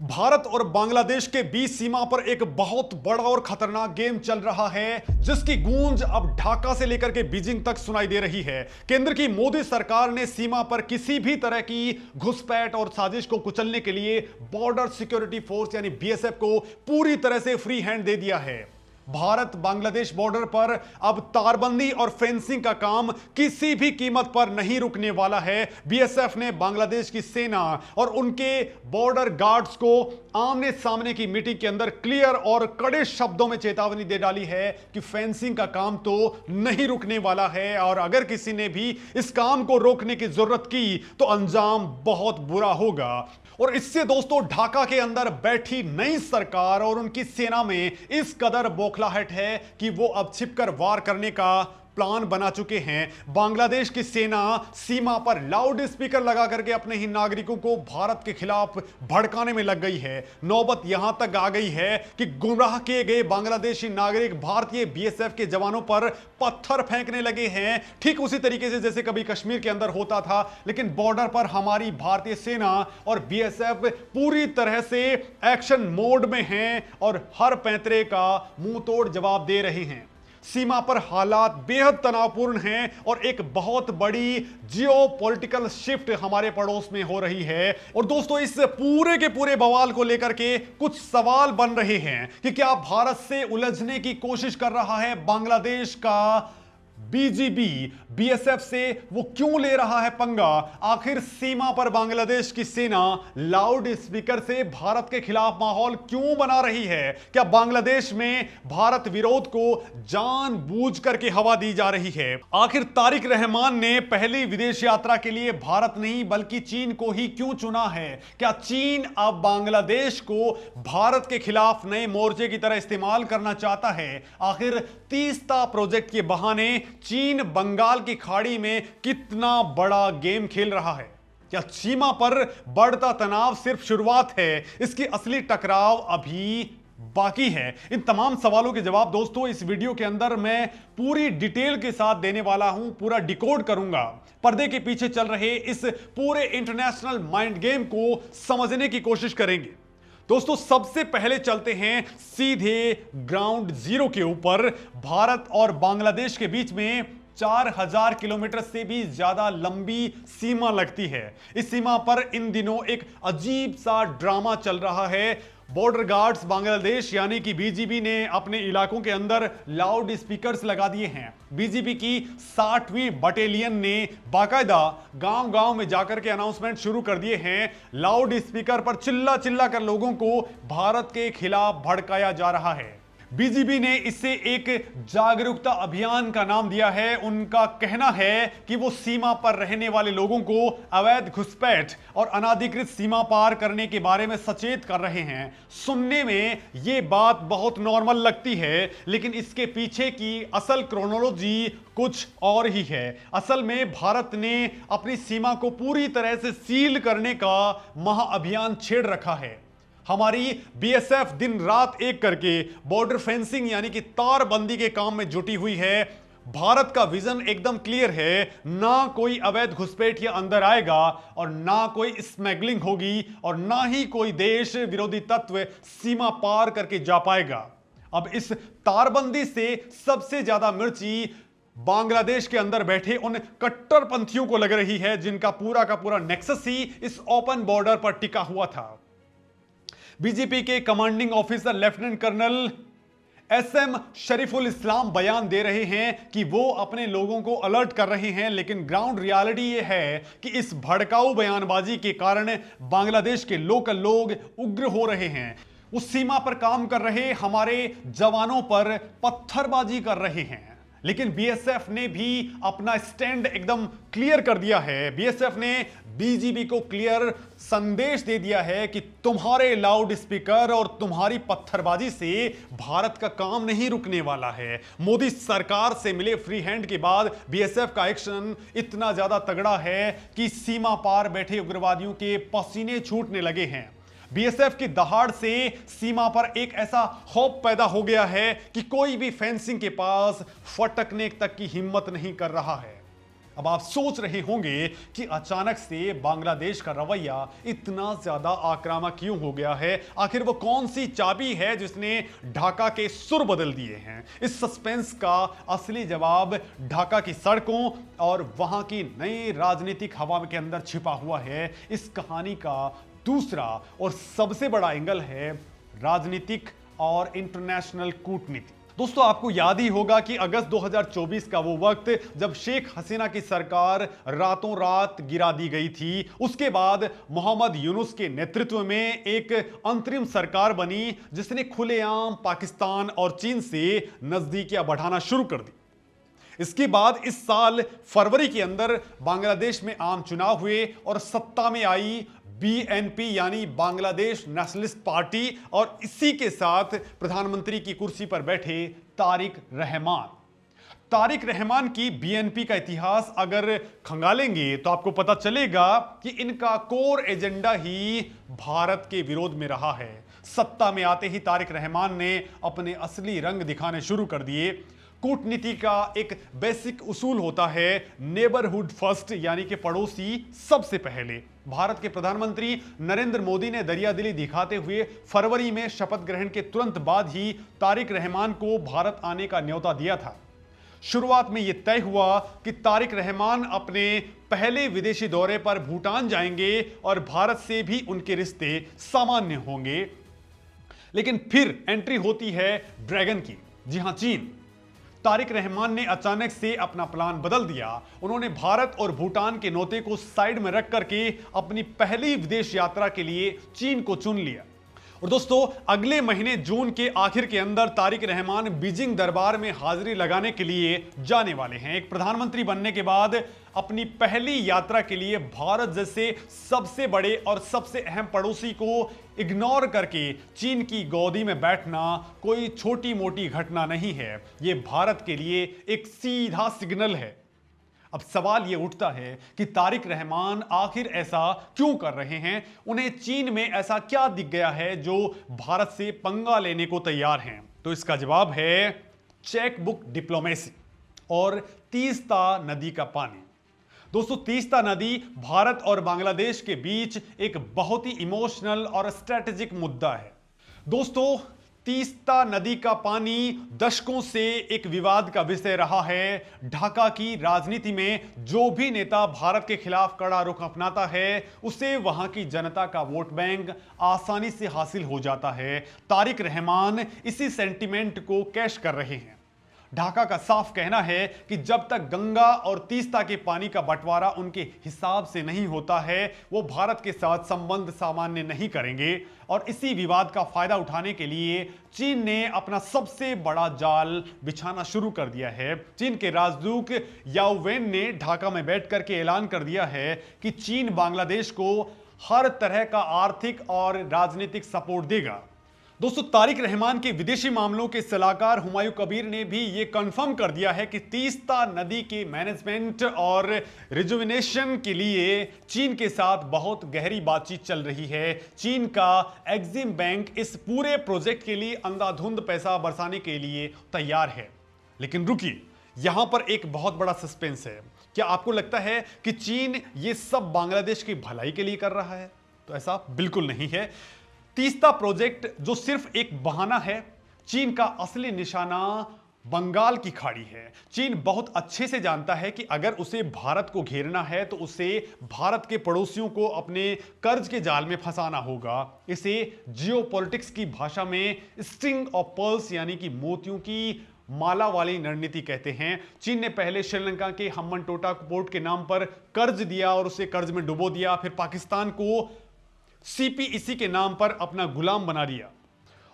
भारत और बांग्लादेश के बीच सीमा पर एक बहुत बड़ा और खतरनाक गेम चल रहा है, जिसकी गूंज अब ढाका से लेकर के बीजिंग तक सुनाई दे रही है। केंद्र की मोदी सरकार ने सीमा पर किसी भी तरह की घुसपैठ और साजिश को कुचलने के लिए बॉर्डर सिक्योरिटी फोर्स यानी बीएसएफ को पूरी तरह से फ्री हैंड दे दिया है। भारत बांग्लादेश बॉर्डर पर अब तारबंदी और फेंसिंग का काम किसी भी कीमत पर नहीं रुकने वाला है। बीएसएफ ने बांग्लादेश की सेना और उनके बॉर्डर गार्ड्स को आमने सामने की मीटिंग के अंदर क्लियर और कड़े शब्दों में चेतावनी दे डाली है कि फेंसिंग का काम तो नहीं रुकने वाला है और अगर किसी ने भी इस काम को रोकने की जरूरत की तो अंजाम बहुत बुरा होगा। और इससे दोस्तों ढाका के अंदर बैठी नई सरकार और उनकी सेना में इस कदर बौखलाहट है कि वो अब छिपकर वार करने का प्लान बना चुके हैं। बांग्लादेश की सेना सीमा पर लाउड स्पीकर लगा करके अपने ही नागरिकों को भारत के खिलाफ भड़काने में लग गई है। नौबत यहां तक आ गई है कि गुमराह किए गए बांग्लादेशी नागरिक भारतीय बीएसएफ के जवानों पर पत्थर फेंकने लगे हैं, ठीक उसी तरीके से जैसे कभी कश्मीर के अंदर होता था। लेकिन बॉर्डर पर हमारी भारतीय सेना और बीएसएफ पूरी तरह से एक्शन मोड में हैं और हर पैंतरे का मुंह तोड़ जवाब दे रहे हैं। सीमा पर हालात बेहद तनावपूर्ण हैं और एक बहुत बड़ी जियोपॉलिटिकल शिफ्ट हमारे पड़ोस में हो रही है। और दोस्तों इस पूरे के पूरे बवाल को लेकर के कुछ सवाल बन रहे हैं कि क्या भारत से उलझने की कोशिश कर रहा है बांग्लादेश का बीजीबी, बीएसएफ से वो क्यों ले रहा है पंगा? आखिर सीमा पर बांग्लादेश की सेना लाउड स्पीकर से भारत के खिलाफ माहौल क्यों बना रही है? क्या बांग्लादेश में भारत विरोध को जानबूझ करके हवा दी जा रही है? आखिर तारिक रहमान ने पहली विदेश यात्रा के लिए भारत नहीं बल्कि चीन को ही क्यों चुना है? क्या चीन अब बांग्लादेश को भारत के खिलाफ नए मोर्चे की तरह इस्तेमाल करना चाहता है? आखिर तीस्ता प्रोजेक्ट के बहाने चीन बंगाल की खाड़ी में कितना बड़ा गेम खेल रहा है? क्या सीमा पर बढ़ता तनाव सिर्फ शुरुआत है? इसकी असली टकराव अभी बाकी है। इन तमाम सवालों के जवाब दोस्तों इस वीडियो के अंदर मैं पूरी डिटेल के साथ देने वाला हूं, पूरा डिकोड करूंगा। पर्दे के पीछे चल रहे इस पूरे इंटरनेशनल माइंड गेम को समझने की कोशिश करेंगे। दोस्तों सबसे पहले चलते हैं सीधे ग्राउंड जीरो के ऊपर। भारत और बांग्लादेश के बीच में 4000 किलोमीटर से भी ज्यादा लंबी सीमा लगती है। इस सीमा पर इन दिनों एक अजीब सा ड्रामा चल रहा है। बॉर्डर गार्ड्स बांग्लादेश यानी कि बीजीबी ने अपने इलाकों के अंदर लाउड स्पीकर्स लगा दिए हैं। बीजीबी की 60वीं बटालियन ने बाकायदा गांव-गांव में जाकर के अनाउंसमेंट शुरू कर दिए हैं। लाउड स्पीकर पर चिल्ला चिल्ला कर लोगों को भारत के खिलाफ भड़काया जा रहा है। बीजीबी ने इसे एक जागरूकता अभियान का नाम दिया है। उनका कहना है कि वो सीमा पर रहने वाले लोगों को अवैध घुसपैठ और अनाधिकृत सीमा पार करने के बारे में सचेत कर रहे हैं। सुनने में ये बात बहुत नॉर्मल लगती है, लेकिन इसके पीछे की असल क्रोनोलॉजी कुछ और ही है। असल में भारत ने अपनी सीमा को पूरी तरह से सील करने का महाअभियान छेड़ रखा है। हमारी बीएसएफ दिन रात एक करके बॉर्डर फेंसिंग यानी कि तारबंदी के काम में जुटी हुई है। भारत का विजन एकदम क्लियर है, ना कोई अवैध घुसपैठ या अंदर आएगा और ना कोई स्मगलिंग होगी और ना ही कोई देश विरोधी तत्व सीमा पार करके जा पाएगा। अब इस तारबंदी से सबसे ज्यादा मिर्ची बांग्लादेश के अंदर बैठे उन कट्टरपंथियों को लग रही है, जिनका पूरा का पूरा नेक्सस ही इस ओपन बॉर्डर पर टिका हुआ था। बीजेपी के commanding officer lieutenant colonel S M Shariful Islam बयान दे रहे हैं कि वो अपने लोगों को अलर्ट कर रहे हैं, लेकिन ग्राउंड रियलिटी ये है कि इस भड़काऊ बयानबाजी के कारण बांग्लादेश के लोकल लोग उग्र हो रहे हैं। उस सीमा पर काम कर रहे हमारे जवानों पर पत्थरबाजी कर रहे हैं। लेकिन बीएसएफ ने भी अपना स्टैंड एकदम क्लियर कर दिया है। बीएसएफ ने बीजीबी को क्लियर संदेश दे दिया है कि तुम्हारे लाउड स्पीकर और तुम्हारी पत्थरबाजी से भारत का काम नहीं रुकने वाला है। मोदी सरकार से मिले फ्री हैंड के बाद बीएसएफ का एक्शन इतना ज्यादा तगड़ा है कि सीमा पार बैठे उग्रवादियों के पसीने छूटने लगे हैं। बीएसएफ की दहाड़ से सीमा पर एक ऐसा खौफ पैदा हो गया है कि कोई भी फेंसिंग के पास फटकने तक की हिम्मत नहीं कर रहा है। अब आप सोच रहे होंगे कि अचानक से बांग्लादेश का रवैया इतना ज्यादा आक्रामक क्यों हो गया है। आखिर वो कौन सी चाबी है जिसने ढाका के सुर बदल दिए हैं। इस सस्पेंस का असली जवाब ढाका की सड़कों और वहां की नई राजनीतिक हवा के अंदर छिपा हुआ है। इस कहानी का दूसरा और सबसे बड़ा एंगल है राजनीतिक और इंटरनेशनल कूटनीति। दोस्तों, आपको याद ही होगा कि अगस्त 2024 का वो वक्त जब शेख हसीना की सरकार रातों रात गिरा दी गई थी। उसके बाद मोहम्मद यूनुस के नेतृत्व में एक अंतरिम सरकार बनी जिसने खुलेआम पाकिस्तान और चीन से नजदीकियां बढ़ाना शुरू कर दी। इसके बाद इस साल फरवरी के अंदर बांग्लादेश में आम चुनाव हुए और सत्ता में आई बीएनपी यानी बांग्लादेश नेशनलिस्ट पार्टी और इसी के साथ प्रधानमंत्री की कुर्सी पर बैठे तारिक रहमान। तारिक रहमान की बीएनपी का इतिहास अगर खंगालेंगे तो आपको पता चलेगा कि इनका कोर एजेंडा ही भारत के विरोध में रहा है। सत्ता में आते ही तारिक रहमान ने अपने असली रंग दिखाने शुरू कर दिए। कूटनीति का एक बेसिक उसूल होता है नेबरहुड फर्स्ट, यानी कि पड़ोसी सबसे पहले। भारत के प्रधानमंत्री नरेंद्र मोदी ने दरियादिली दिखाते हुए फरवरी में शपथ ग्रहण के तुरंत बाद ही तारिक रहमान को भारत आने का न्योता दिया था। शुरुआत में यह तय हुआ कि तारिक रहमान अपने पहले विदेशी दौरे पर भूटान जाएंगे और भारत से भी उनके रिश्ते सामान्य होंगे। लेकिन फिर एंट्री होती है ड्रैगन की, जी हां, चीन। तारिक रहमान ने अचानक से अपना प्लान बदल दिया। उन्होंने भारत और भूटान के नौते को साइड में रख करके अपनी पहली विदेश यात्रा के लिए चीन को चुन लिया। और दोस्तों, अगले महीने जून के आखिर के अंदर तारिक रहमान बीजिंग दरबार में हाजिरी लगाने के लिए जाने वाले हैं। एक प्रधानमंत्री बनने के बाद अपनी पहली यात्रा के लिए भारत जैसे सबसे बड़े और सबसे अहम पड़ोसी को इग्नोर करके चीन की गोदी में बैठना कोई छोटी मोटी घटना नहीं है। यह भारत के लिए एक सीधा सिग्नल है। अब सवाल यह उठता है कि तारिक रहमान आखिर ऐसा क्यों कर रहे हैं। उन्हें चीन में ऐसा क्या दिख गया है जो भारत से पंगा लेने को तैयार हैं। तो इसका जवाब है चेकबुक डिप्लोमेसी और तीस्ता नदी का पानी। दोस्तों, तीस्ता नदी भारत और बांग्लादेश के बीच एक बहुत ही इमोशनल और स्ट्रेटेजिक मुद्दा है। दोस्तों, तीस्ता नदी का पानी दशकों से एक विवाद का विषय रहा है। ढाका की राजनीति में जो भी नेता भारत के खिलाफ कड़ा रुख अपनाता है उसे वहां की जनता का वोट बैंक आसानी से हासिल हो जाता है। तारिक रहमान इसी सेंटिमेंट को कैश कर रहे हैं। ढाका का साफ कहना है कि जब तक गंगा और तीस्ता के पानी का बंटवारा उनके हिसाब से नहीं होता है वो भारत के साथ संबंध सामान्य नहीं करेंगे। और इसी विवाद का फायदा उठाने के लिए चीन ने अपना सबसे बड़ा जाल बिछाना शुरू कर दिया है। चीन के राजदूत याओ वेन ने ढाका में बैठ करके ऐलान कर दिया है कि चीन बांग्लादेश को हर तरह का आर्थिक और राजनीतिक सपोर्ट देगा। दोस्तों, तारिक रहमान के विदेशी मामलों के सलाहकार हुमायूं कबीर ने भी यह कंफर्म कर दिया है कि तीस्ता नदी के मैनेजमेंट और रिजुविनेशन के लिए चीन के साथ बहुत गहरी बातचीत चल रही है। चीन का एक्सिम बैंक इस पूरे प्रोजेक्ट के लिए अंधाधुंध पैसा बरसाने के लिए तैयार है। लेकिन रुकिए, यहां पर एक बहुत बड़ा सस्पेंस है। क्या आपको लगता है कि चीन ये सब बांग्लादेश की भलाई के लिए कर रहा है? तो ऐसा बिल्कुल नहीं है। तीस्ता प्रोजेक्ट जो सिर्फ एक बहाना है, चीन का असली निशाना बंगाल की खाड़ी है। चीन बहुत अच्छे से जानता है कि अगर उसे भारत को घेरना है तो उसे भारत के पड़ोसियों को अपने कर्ज के जाल में फंसाना होगा। इसे जियोपॉलिटिक्स की भाषा में स्ट्रिंग ऑफ पर्ल्स यानी कि मोतियों की माला वाली रणनीति कहते हैं। चीन ने पहले श्रीलंका के हम्बनटोटा पोर्ट के नाम पर कर्ज दिया और उसे कर्ज में डुबो दिया। फिर पाकिस्तान को सीपीईसी के नाम पर अपना गुलाम बना लिया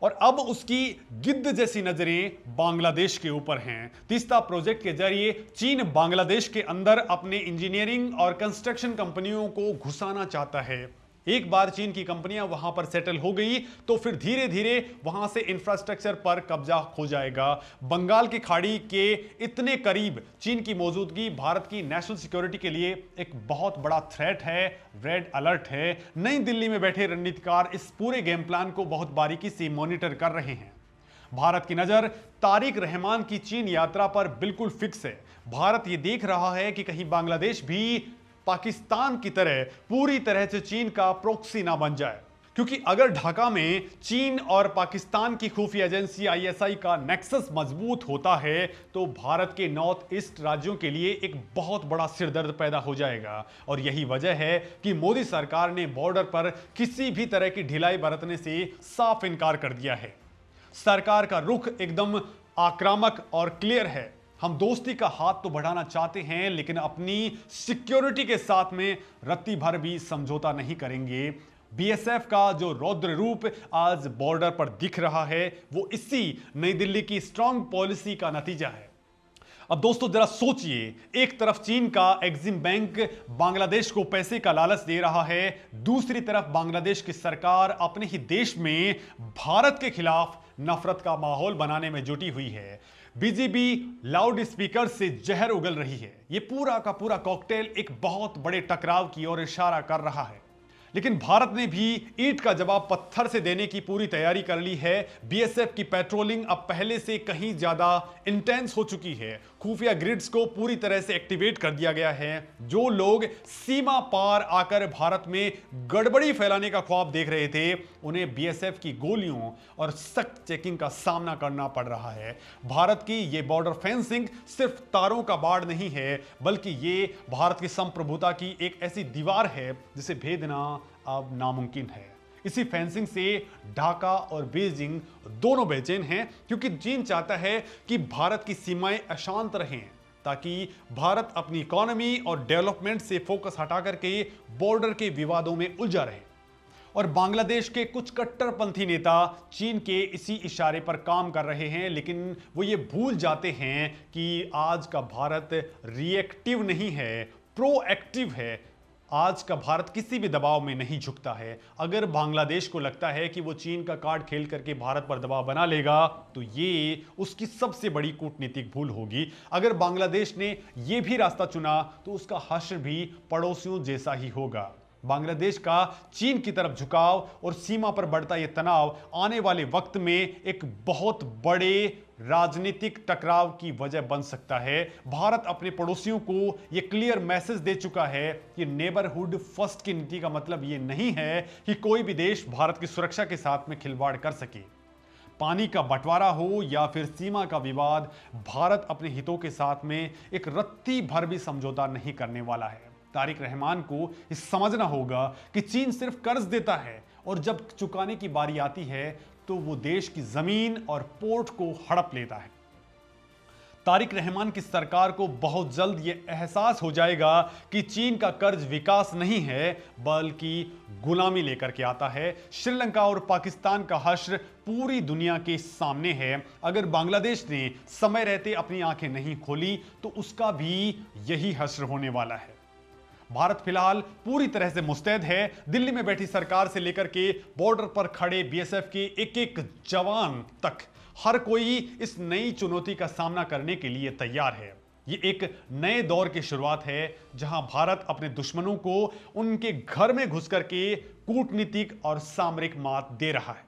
और अब उसकी गिद्ध जैसी नजरें बांग्लादेश के ऊपर हैं। तीस्ता प्रोजेक्ट के जरिए चीन बांग्लादेश के अंदर अपने इंजीनियरिंग और कंस्ट्रक्शन कंपनियों को घुसाना चाहता है। एक बार चीन की कंपनियां वहां पर सेटल हो गई तो फिर धीरे धीरे वहां से इंफ्रास्ट्रक्चर पर कब्जा हो जाएगा। बंगाल की खाड़ी के इतने करीब चीन की मौजूदगी भारत की नेशनल सिक्योरिटी के लिए एक बहुत बड़ा थ्रेट है, रेड अलर्ट है। नई दिल्ली में बैठे रणनीतिकार इस पूरे गेम प्लान को बहुत बारीकी से मॉनिटर कर रहे हैं। भारत की नजर तारिक रहमान की चीन यात्रा पर बिल्कुल फिक्स है। भारत यह देख रहा है कि कहीं बांग्लादेश भी पाकिस्तान की तरह पूरी तरह से चीन का प्रॉक्सी ना बन जाए, क्योंकि अगर ढाका में चीन और पाकिस्तान की खुफिया एजेंसी आईएसआई का नेक्सस मजबूत होता है तो भारत के नॉर्थ ईस्ट राज्यों के लिए एक बहुत बड़ा सिरदर्द पैदा हो जाएगा। और यही वजह है कि मोदी सरकार ने बॉर्डर पर किसी भी तरह की ढिलाई बरतने से साफ इनकार कर दिया है। सरकार का रुख एकदम आक्रामक और क्लियर है। हम दोस्ती का हाथ तो बढ़ाना चाहते हैं, लेकिन अपनी सिक्योरिटी के साथ में रत्ती भर भी समझौता नहीं करेंगे। बीएसएफ का जो रौद्र रूप आज बॉर्डर पर दिख रहा है वो इसी नई दिल्ली की स्ट्रांग पॉलिसी का नतीजा है। अब दोस्तों जरा सोचिए, एक तरफ चीन का एक्सिम बैंक बांग्लादेश को पैसे का लालच दे रहा है, दूसरी तरफ बांग्लादेश की सरकार अपने ही देश में भारत के खिलाफ नफरत का माहौल बनाने में जुटी हुई है। बीजेपी लाउड स्पीकर से जहर उगल रही है। यह पूरा का पूरा कॉकटेल एक बहुत बड़े टकराव की ओर इशारा कर रहा है। लेकिन भारत ने भी ईंट का जवाब पत्थर से देने की पूरी तैयारी कर ली है। बीएसएफ की पेट्रोलिंग अब पहले से कहीं ज्यादा इंटेंस हो चुकी है। खुफिया ग्रिड्स को पूरी तरह से एक्टिवेट कर दिया गया है। जो लोग सीमा पार आकर भारत में गड़बड़ी फैलाने का ख्वाब देख रहे थे, उन्हें बीएसएफ की गोलियों और सख्त चेकिंग का सामना करना पड़ रहा है। भारत की यह बॉर्डर फेंसिंग सिर्फ तारों का बाड़ नहीं है, बल्कि ये भारत की संप्रभुता की एक ऐसी दीवार है जिसे भेदना अब नामुमकिन है। इसी फेंसिंग से ढाका और बीजिंग दोनों बेचैन हैं, क्योंकि चीन चाहता है कि भारत की सीमाएं अशांत रहें, ताकि भारत अपनी इकोनॉमी और डेवलपमेंट से फोकस हटा करके बॉर्डर के विवादों में उलझा रहे। और बांग्लादेश के कुछ कट्टरपंथी नेता चीन के इसी इशारे पर काम कर रहे हैं, लेकिन वो ये भूल जाते हैं कि आज का भारत रिएक्टिव नहीं है, प्रोएक्टिव है। आज का भारत किसी भी दबाव में नहीं झुकता है। अगर बांग्लादेश को लगता है कि वो चीन का कार्ड खेल करके भारत पर दबाव बना लेगा, तो ये उसकी सबसे बड़ी कूटनीतिक भूल होगी। अगर बांग्लादेश ने ये भी रास्ता चुना तो उसका हश्र भी पड़ोसियों जैसा ही होगा। बांग्लादेश का चीन की तरफ झुकाव और सीमा पर बढ़ता यह तनाव आने वाले वक्त में एक बहुत बड़े राजनीतिक टकराव की वजह बन सकता है। भारत अपने पड़ोसियों को यह क्लियर मैसेज दे चुका है कि नेबरहुड फर्स्ट की नीति का मतलब यह नहीं है कि कोई भी देश भारत की सुरक्षा के साथ में खिलवाड़ कर सके। पानी का बंटवारा हो या फिर सीमा का विवाद, भारत अपने हितों के साथ में एक रत्ती भर भी समझौता नहीं करने वाला है। तारिक रहमान को यह समझना होगा कि चीन सिर्फ कर्ज देता है और जब चुकाने की बारी आती है तो वो देश की जमीन और पोर्ट को हड़प लेता है। तारिक रहमान की सरकार को बहुत जल्द यह एहसास हो जाएगा कि चीन का कर्ज विकास नहीं है, बल्कि गुलामी लेकर के आता है। श्रीलंका और पाकिस्तान का हश्र पूरी दुनिया के सामने है। अगर बांग्लादेश ने समय रहते अपनी आंखें नहीं खोली तो उसका भी यही हश्र होने वाला है। भारत फिलहाल पूरी तरह से मुस्तैद है। दिल्ली में बैठी सरकार से लेकर के बॉर्डर पर खड़े बीएसएफ के एक एक जवान तक हर कोई इस नई चुनौती का सामना करने के लिए तैयार है। ये एक नए दौर की शुरुआत है जहां भारत अपने दुश्मनों को उनके घर में घुस करके कूटनीतिक और सामरिक मात दे रहा है।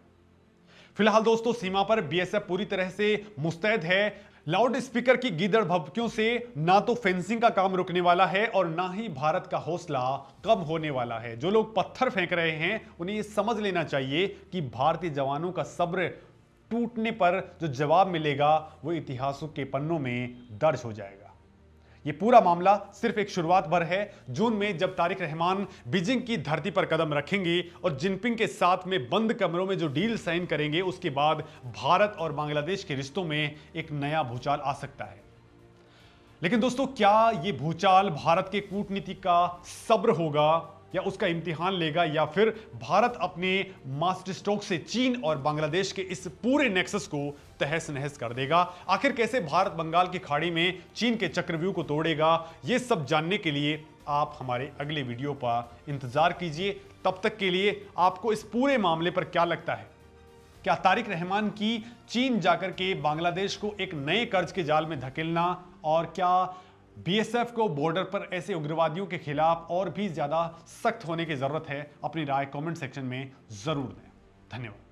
फिलहाल दोस्तों सीमा पर बीएसएफ पूरी तरह से मुस्तैद है। लाउड स्पीकर की गीदड़ भभकियों से ना तो फेंसिंग का काम रुकने वाला है और ना ही भारत का हौसला कम होने वाला है। जो लोग पत्थर फेंक रहे हैं उन्हें यह समझ लेना चाहिए कि भारतीय जवानों का सब्र टूटने पर जो जवाब मिलेगा वो इतिहासों के पन्नों में दर्ज हो जाएगा। ये पूरा मामला सिर्फ एक शुरुआत भर है। जून में जब तारिक रहमान बीजिंग की धरती पर कदम रखेंगे और जिनपिंग के साथ में बंद कमरों में जो डील साइन करेंगे, उसके बाद भारत और बांग्लादेश के रिश्तों में एक नया भूचाल आ सकता है। लेकिन दोस्तों, क्या ये भूचाल भारत के कूटनीति का सब्र होगा या उसका इम्तिहान लेगा, या फिर भारत अपने मास्टर स्ट्रोक से चीन और बांग्लादेश के इस पूरे नेक्सस को तहस नहस कर देगा? आखिर कैसे भारत बंगाल की खाड़ी में चीन के चक्रव्यूह को तोड़ेगा? ये सब जानने के लिए आप हमारे अगले वीडियो पर इंतजार कीजिए। तब तक के लिए आपको इस पूरे मामले पर क्या लगता है? क्या तारिक रहमान की चीन जाकर के बांग्लादेश को एक नए कर्ज के जाल में धकेलना, और क्या बीएसएफ को बॉर्डर पर ऐसे उग्रवादियों के खिलाफ और भी ज्यादा सख्त होने की जरूरत है? अपनी राय कमेंट सेक्शन में जरूर दें। धन्यवाद।